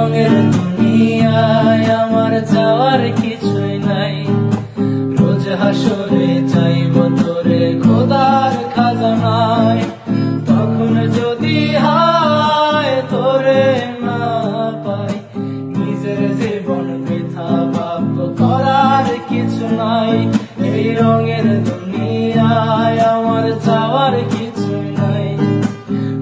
রঙের দুনিয়ায় আমার যাওয়ার কিছুই নাই। রোজ হাসরে চাইব তোরে খোদার খাজানায়, তখন যদি হায় তোরে না পাই, নিজের জীবন বৃথা ভাব করার কিছু নাই। এই রঙের দুনিয়ায় আমার যাওয়ার কিছুই নাই।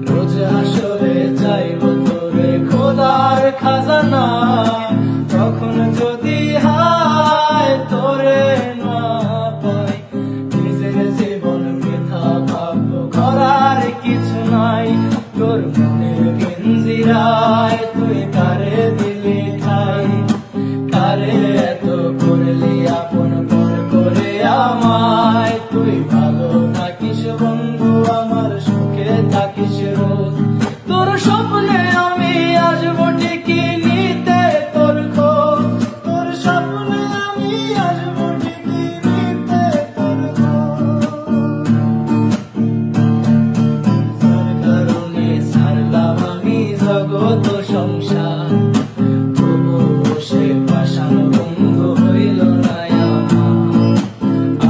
রোজ হাসরে চাইব তোরে খোদার খাজানায়, তখন যদি হায় তোরে না পাই, নিজের জীবন বৃথা ভাব করার কিছু নাই। তোর মনের পিঞ্জিরায় তুই কারে দিলি ঠাই, কারে এত করলি আপন পর করে আমায়। তুই ভালো থাকিস বন্ধু, আমার সুখে থাকিস রোজ। তোর স্বপ্নে আমি আসবো ঠিকই নিতে তোর খোঁজ, তোর স্বপ্নে আমি আসবো ঠিকই নিতে তোর খোঁজ। তোর কারণে ছাড়লাম আমি জগৎ সংসার, তবুও সে পাষাণ বন্ধু হইল না আমার।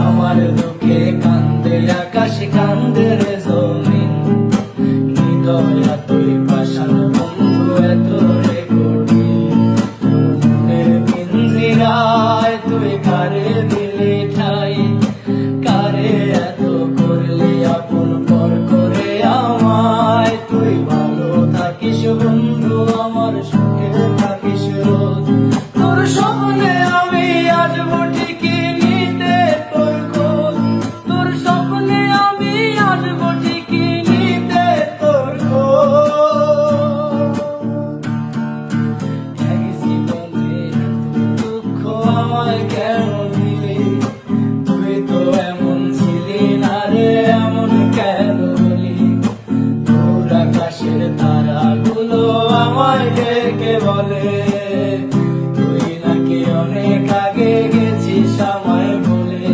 আমার দুঃখে কান্দে আকাশ কান্দে রে জমিন, হৃদয় তুই পাষাণ বন্ধু এত রে কঠিন। তোর মনের পিঞ্জিরায় তুই কারে দিলি ঠাই, কারে এত করলি আপন পর করে আমায়। তুই ভালো থাকিস বন্ধু, আমার সুখে থাকিস রোজ। তোর স্বপ্নে আমি আসবো ঠিকই নিতে তোর খোঁজ, তোর স্বপ্নে আমি আসবো ঠিকই নিতে তোর খোঁজ। এক জীবনে এত দুঃখ আমায় কেন দিলি, তুই তো এমন ছিলি না রে, এমন কেন হলি। তোর আকাশের তারাগুলো আমায় ডেকে বলে, তুই নাকি অনেক আগে গেছিস আমায় বলে।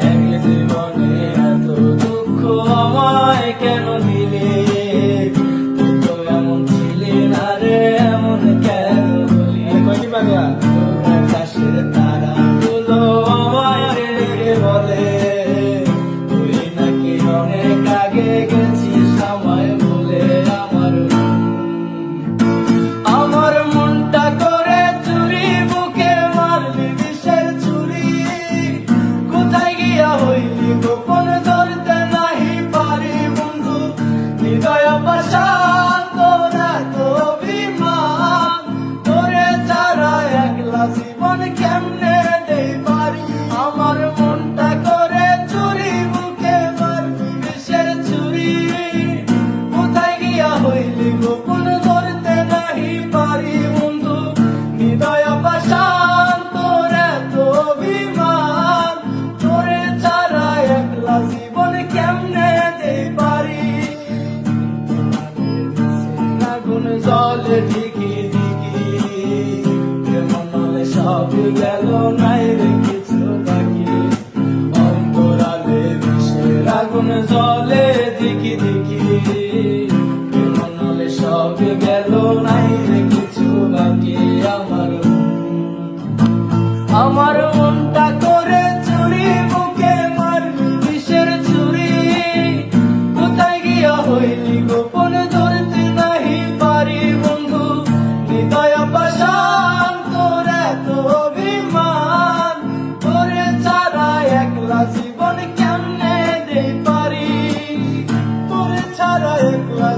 এক জীবনে এত দুঃখ আমায় কেন দিলি, তুই তো এমন ছিলি না রে, এমন কেন হলি। তোর আকাশের তারাগুলো আমায় ডেকে বলে, তুই নাকি অনেক আগে গেছিস আমায় বলে। আমার মনটা করে চুরি, বুকে মারলি বিষের ছুরি। কোথায় গিয়া হইলি গোপন ধরতে নাহি পারি বন্ধু, হৃদয় পাষাণ তোর এত অভিমান। তোরে ছাড়া একলা জীবন কেমনে দেই পারি। আমার মনটা করে চুরি, বুকে মারলি বিষের ছুরি। কোথায় গিয়া হইলি গোপন ধরতে নাহি পারি বন্ধু, হৃদয় পাষাণ তোর এত অভিমান। তোরে ছাড়া একলা জীবন কেমনে দেই পারি। আগুন জলে ঢিকি ঢিকি, কেমন হলে সব গেল নাই রে কিছু বাকি। অন্তরালে বিষের আগুন জলে ঢিকি ঢিকি, কেমন হলে সব গেল নাই রে কিছু বাকি। আমার মনটা করে চুরি, বুকে মারলি বিষের ছুরি। কোথায় গিয়া হইলি গোপন ধরতে নাহি পারি বন্ধু, হৃদয় পাষাণ তোর এত অভিমান। তোরে ছাড়া একলা জীবন কেমনে দেই পারি, তোরে ছাড়া একলা